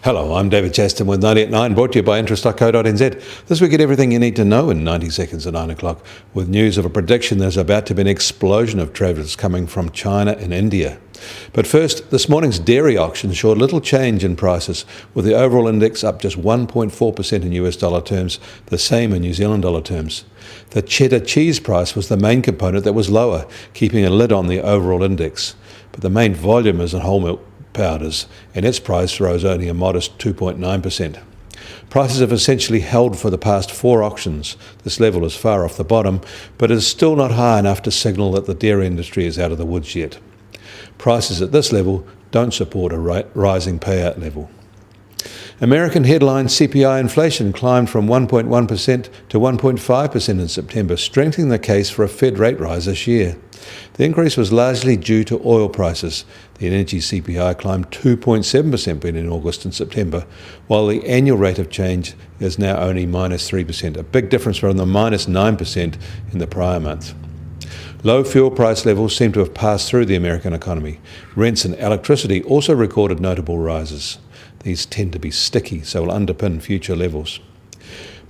Hello, I'm David Chaston with 90 at 9, brought to you by interest.co.nz. This week, get everything you need to know in 90 seconds at 9 o'clock, with news of a prediction there's about to be an explosion of travellers coming from China and India. But first, this morning's dairy auction showed little change in prices, with the overall index up just 1.4% in US dollar terms, the same in New Zealand dollar terms. The cheddar cheese price was the main component that was lower, keeping a lid on the overall index. But the main volume is in whole milk powders, and its price rose only a modest 2.9%. Prices have essentially held for the past 4 auctions. This level is far off the bottom, but it is still not high enough to signal that the dairy industry is out of the woods yet. Prices at this level don't support a rising payout level. American headline CPI inflation climbed from 1.1% to 1.5% in September, strengthening the case for a Fed rate rise this year. The increase was largely due to oil prices. The energy CPI climbed 2.7% between August and September, while the annual rate of change is now only -3%, a big difference from the -9% in the prior month. Low fuel price levels seem to have passed through the American economy. Rents and electricity also recorded notable rises. These tend to be sticky, so will underpin future levels.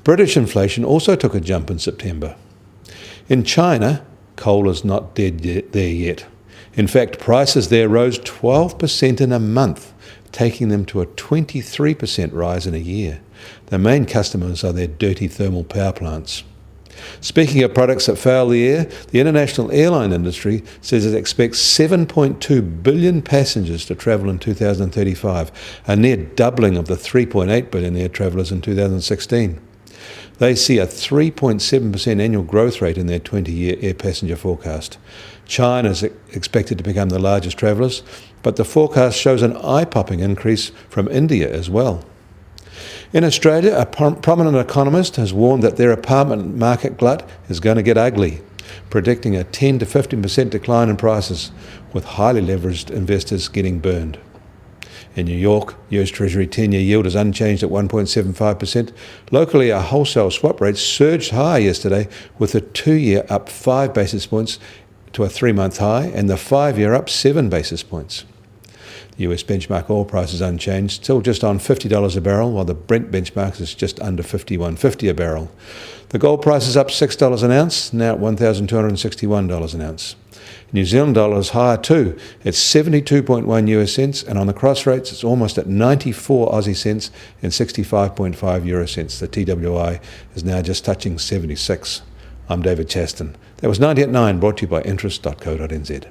British inflation also took a jump in September. In China, coal is not dead there yet. In fact, prices there rose 12% in a month, taking them to a 23% rise in a year. The main customers are their dirty thermal power plants. Speaking of products that foul the air, the international airline industry says it expects 7.2 billion passengers to travel in 2035, a near doubling of the 3.8 billion air travellers in 2016. They see a 3.7% annual growth rate in their 20-year air passenger forecast. China is expected to become the largest travellers, but the forecast shows an eye-popping increase from India as well. In Australia, a prominent economist has warned that their apartment market glut is going to get ugly, predicting a 10 to 15% decline in prices, with highly leveraged investors getting burned. In New York, US Treasury 10-year yield is unchanged at 1.75%. Locally, our wholesale swap rate surged high yesterday, with the 2-year up 5 basis points to a 3-month high, and the 5-year up 7 basis points. The US benchmark oil price is unchanged, still just on $50 a barrel, while the Brent benchmark is just under $51.50 a barrel. The gold price is up $6 an ounce, now at $1,261 an ounce. New Zealand dollar is higher too. It's 72.1 US cents, and on the cross rates, it's almost at 94 Aussie cents and 65.5 euro cents. The TWI is now just touching 76. I'm David Chaston. That was 90 at 9, brought to you by interest.co.nz.